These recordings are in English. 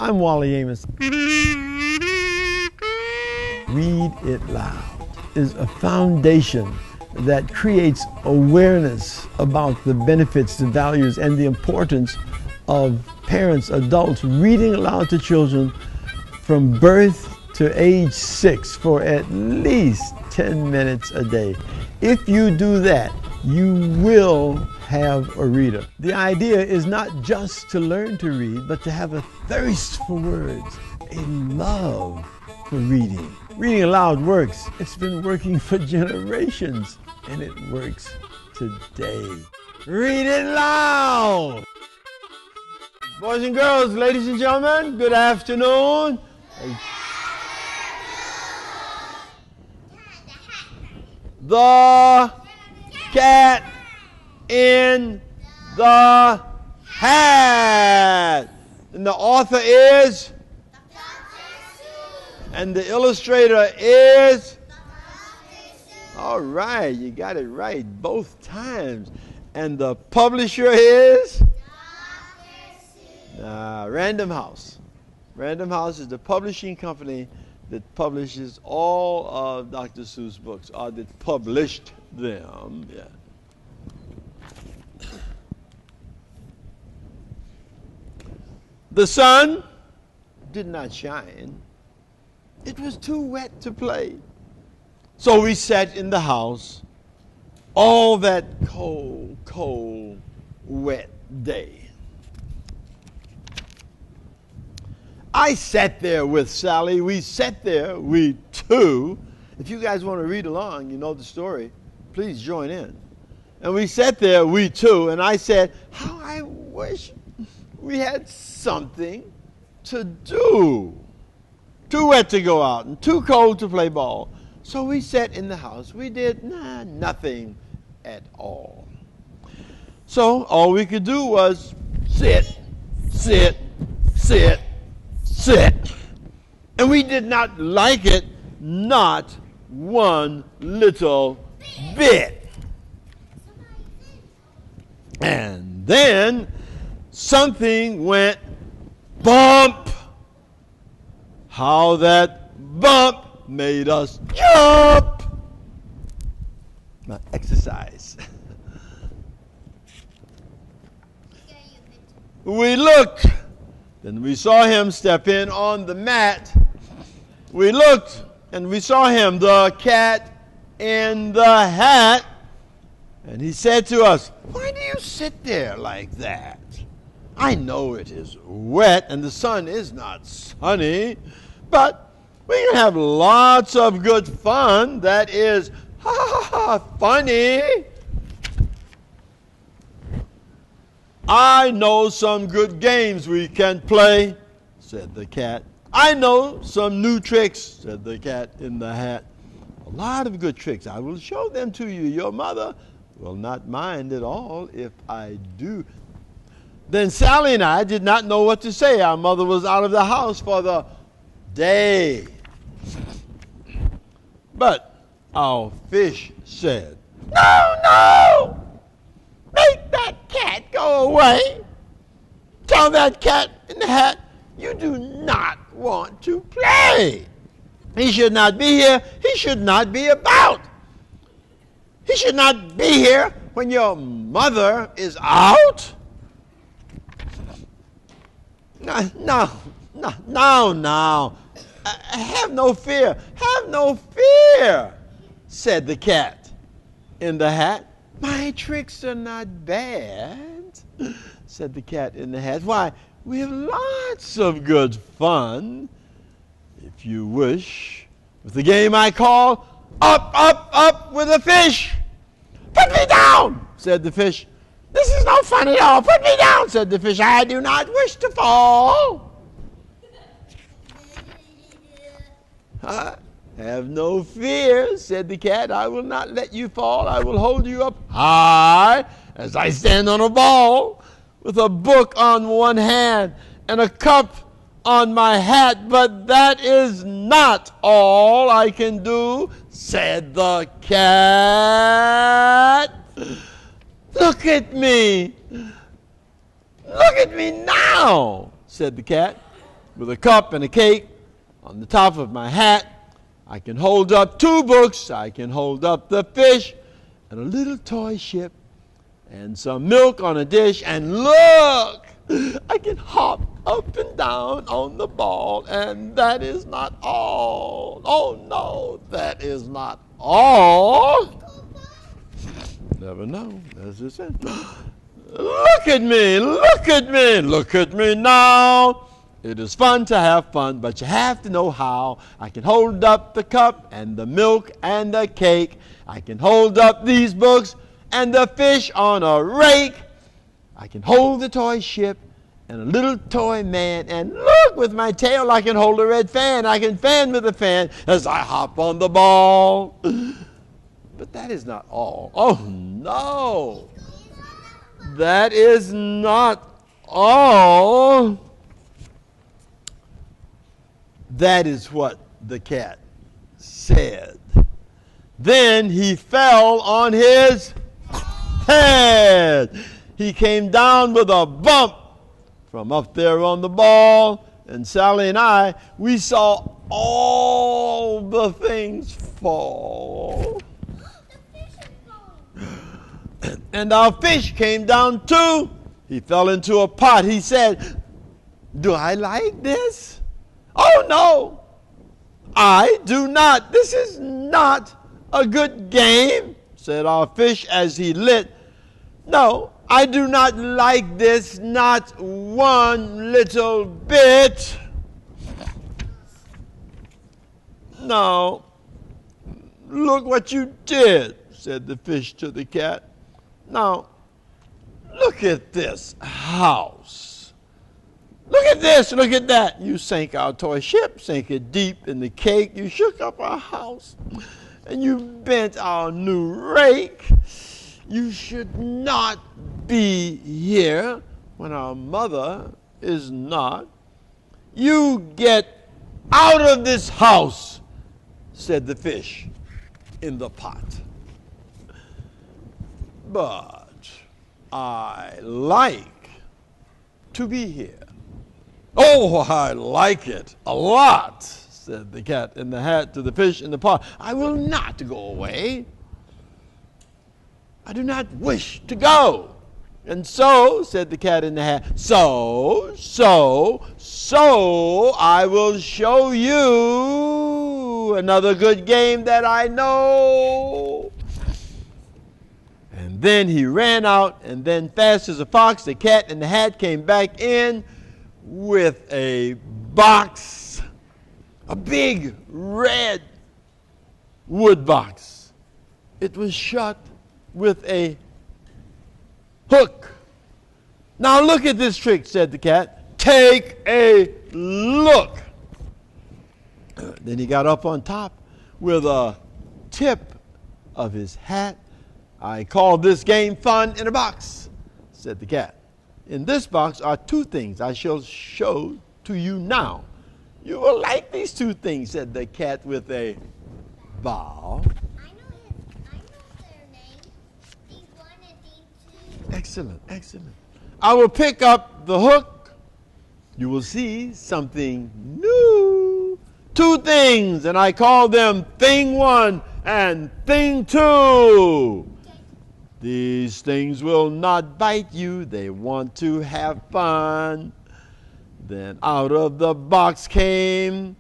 I'm Wally Amos. Read It Loud is a foundation that creates awareness about the benefits, the values, and the importance of parents, adults reading aloud to children from birth to age 6 for at least 10 minutes a day. If you do that, you will have a reader. The idea is not just to learn to read, but to have a thirst for words, a love for reading. Reading aloud works. It's been working for generations, and it works today. Read it loud! Boys and girls, ladies and gentlemen, good afternoon. The Cat in the Hat. And the author is? And the illustrator is? All right, you got it right both times. And the publisher is? Random House. Random House is the publishing company that publishes all of Dr. Seuss' books, or that published them. Yeah. The sun did not shine. It was too wet to play. So we sat in the house all that cold, cold, wet day. I sat there with Sally. We sat there, we two. If you guys want to read along, you know the story, please join in. And we sat there, we two, and I said, how I wish we had something to do. Too wet to go out and too cold to play ball. So we sat in the house. We did nothing at all. So all we could do was sit, sit, sit, sit. And we did not like it, not one little bit. And then something went bump. How that bump made us jump. Now, exercise. We looked, then we saw him step in on the mat. We looked, and we saw him, the cat in the hat. And he said to us, why do you sit there like that? I know it is wet and the sun is not sunny, but we can have lots of good fun that is funny. I know some good games we can play, said the cat. I know some new tricks, said the cat in the hat. A lot of good tricks. I will show them to you. Your mother will not mind at all if I do. Then Sally and I did not know what to say. Our mother was out of the house for the day. But our fish said, no! Make that cat go away. Tell that cat in the hat you do not want to play. He should not be here. He should not be about. He should not be here when your mother is out. No. Have no fear. Have no fear, said the cat in the hat. My tricks are not bad, said the cat in the hat. Why, we have lots of good fun, if you wish, with the game I call Up with a Fish. Put me down, said the fish. This is no fun at all. Put me down, said the fish. I do not wish to fall. Have no fear, said the cat. I will not let you fall. I will hold you up high as I stand on a ball with a book on one hand and a cup on my hat. But that is not all I can do, said the cat. Look at me. Look at me now, said the cat. With a cup and a cake on the top of my hat, I can hold up 2 books, I can hold up the fish, and a little toy ship, and some milk on a dish, and look, I can hop up and down on the ball, and that is not all. Oh no, that is not all. Never know, as it said. Look at me, look at me, look at me now. It is fun to have fun, but you have to know how. I can hold up the cup and the milk and the cake. I can hold up these books and the fish on a rake. I can hold the toy ship and a little toy man. And look, with my tail I can hold a red fan. I can fan with a fan as I hop on the ball. But that is not all. Oh no! That is not all. That is what the cat said. Then he fell on his head. He came down with a bump from up there on the ball, and Sally and I, we saw all the things fall. And our fish came down too. He fell into a pot. He said, "Do I like this? Oh no, I do not. This is not a good game," said our fish as he lit. "No, I do not like this, not one little bit. No, look what you did," said the fish to the cat. "Now, look at this house. Look at this, look at that. You sank our toy ship, sank it deep in the cake. You shook up our house, and you bent our new rake. You should not be here when our mother is not. You get out of this house," said the fish in the pot. "But I like to be here." "Oh, I like it a lot," said the cat in the hat to the fish in the pot. "I will not go away. I do not wish to go." "And so," said the cat in the hat, so I will show you another good game that I know." And then he ran out, and then fast as a fox, the cat in the hat came back in with a box, a big red wood box. It was shut with a hook. "Now look at this trick," said the cat. "Take a look." Then he got up on top with a tip of his hat. "I call this game fun in a box," said the cat. "In this box are 2 things I shall show to you now. You will like these 2 things," said the cat with a bow. I know their names. D1 and D2. Excellent, excellent. "I will pick up the hook. You will see something new. 2 things, and I call them thing 1 and thing 2. These things will not bite you. They want to have fun." Then out of the box came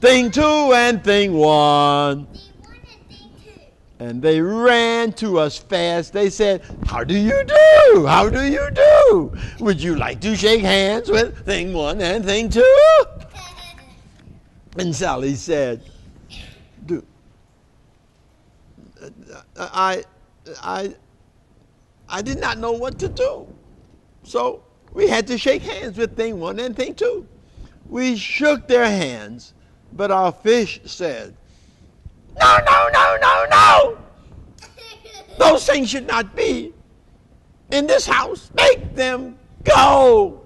thing 2 and thing 1. D1 and D2. And they ran to us fast. They said, "How do you do? How do you do? Would you like to shake hands with thing 1 and thing 2? And Sally said, I did not know what to do. So we had to shake hands with thing 1 and thing 2. We shook their hands, but our fish said, "No, no, no, no, no. Those things should not be in this house. Make them go.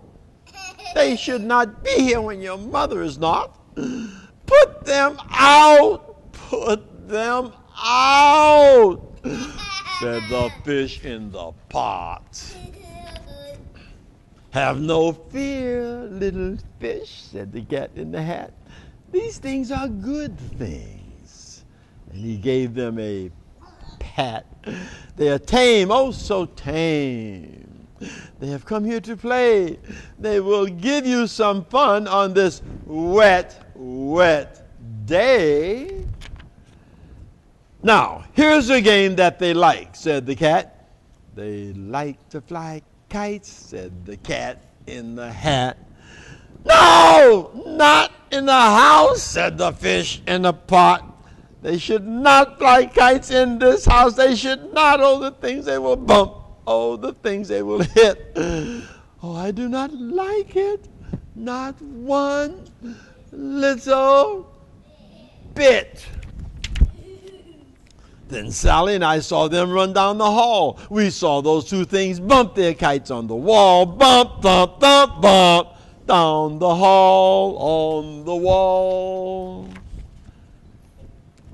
They should not be here when your mother is not. Put them out. Put them out." said the fish in the pot. Have no fear, little fish, said the cat in the hat. These things are good things. And he gave them a pat. They are tame, oh so tame. They have come here to play. They will give you some fun on this wet, wet day. Now, here's a game that they like, said the cat. They like to fly kites, said the cat in the hat. No, not in the house, said the fish in the pot. They should not fly kites in this house. They should not. Oh, the things they will bump. Oh, the things they will hit. Oh, I do not like it. Not one little bit. Then Sally and I saw them run down the hall. We saw those two things bump their kites on the wall. Bump, thump, thump, bump. Down the hall, on the wall.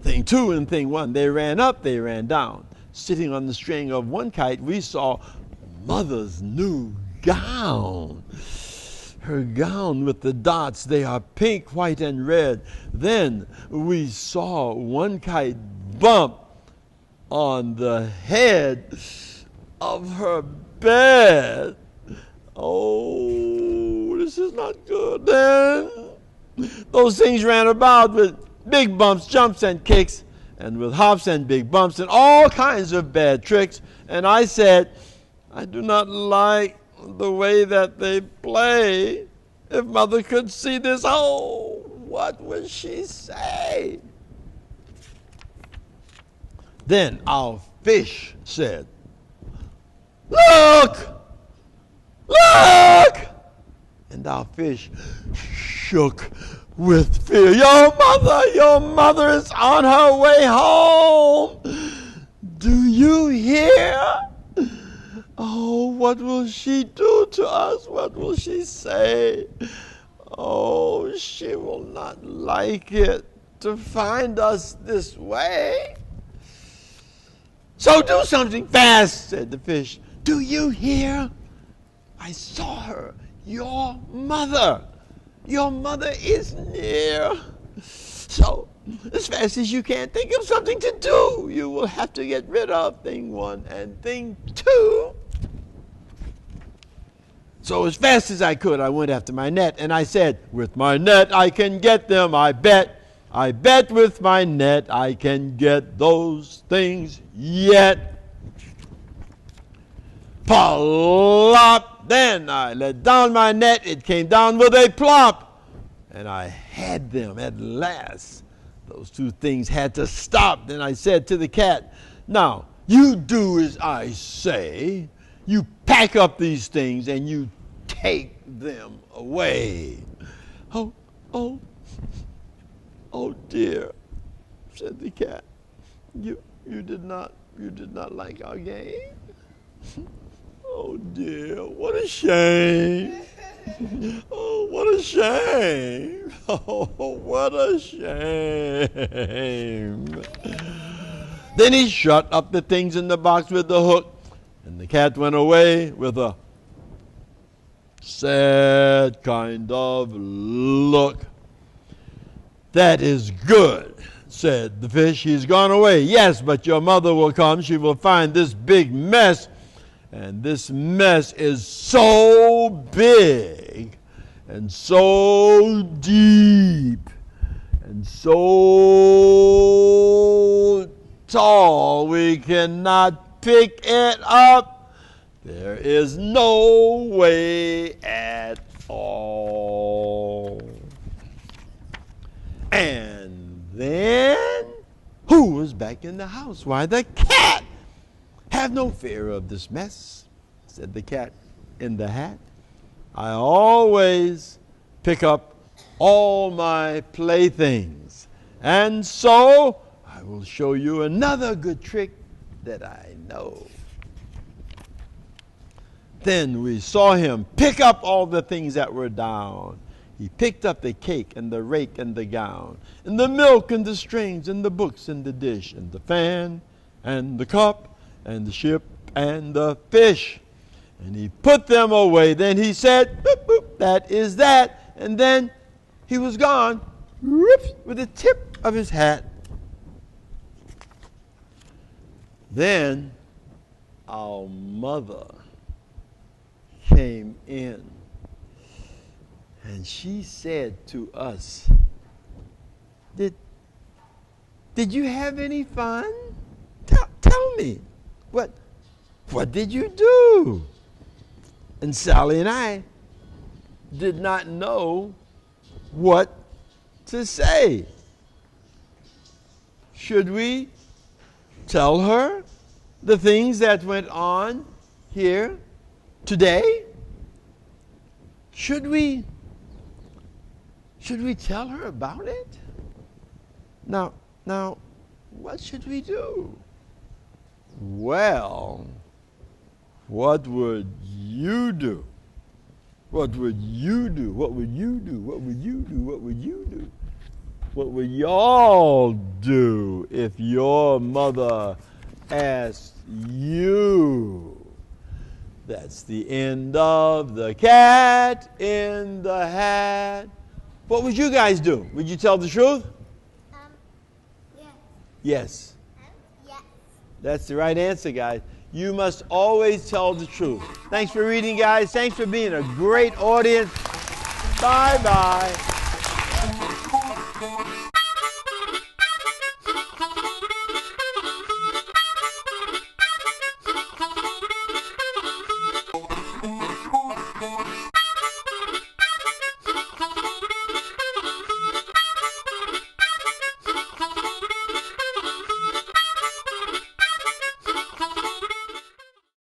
Thing two and thing one, they ran up, they ran down. Sitting on the string of one kite, we saw Mother's new gown. Her gown with the dots, they are pink, white, and red. Then we saw one kite bump on the head of her bed. Oh, this is not good. Then those things ran about with big bumps, jumps, and kicks, and with hops and big bumps and all kinds of bad tricks. And I said, I do not like the way that they play. If Mother could see this, oh, what would she say? Then our fish said, look! Look! And our fish shook with fear. Your mother is on her way home. Do you hear? Oh, what will she do to us? What will she say? Oh, she will not like it to find us this way. So do something fast, said the fish. Do you hear? I saw her, your mother. Your mother is near. So, as fast as you can, think of something to do. You will have to get rid of thing one and thing two. So as fast as I could, I went after my net, and I said, with my net I can get them, I bet. I bet with my net I can get those things yet. Plop! Then I let down my net. It came down with a plop. And I had them at last. Those two things had to stop. Then I said to the cat, now, you do as I say. You pack up these things and you take them away. Oh, oh, oh dear, said the cat. You did not like our game? Oh dear, what a shame. Oh, what a shame. Oh, what a shame. Then he shut up the things in the box with the hook, and the cat went away with a sad kind of look. That is good, said the fish. He's gone away. Yes, but your mother will come. She will find this big mess. And this mess is so big and so deep and so tall we cannot pick it up. There is no way at all. And then, who was back in the house? Why, the cat. Have no fear of this mess, said the cat in the hat. I always pick up all my playthings. And so I will show you another good trick that I know. Then we saw him pick up all the things that were down. He picked up the cake and the rake and the gown, and the milk and the strings and the books and the dish and the fan and the cup and the ship and the fish. And he put them away. Then he said, boop, boop, that is that. And then he was gone, whoops, with the tip of his hat. Then our mother came in, and she said to us, Did you have any fun? Tell me, what did you do? And Sally and I did not know what to say. Should we tell her the things that went on here today? Should we tell her about it? Now, what should we do? Well, what would you do? What would you do? What would you do? What would you do? What would you do? What would y'all do if your mother asked you? That's the end of the Cat in the Hat. What would you guys do? Would you tell the truth? Yes. Yes. Yes. That's the right answer, guys. You must always tell the truth. Thanks for reading, guys. Thanks for being a great audience. Bye-bye.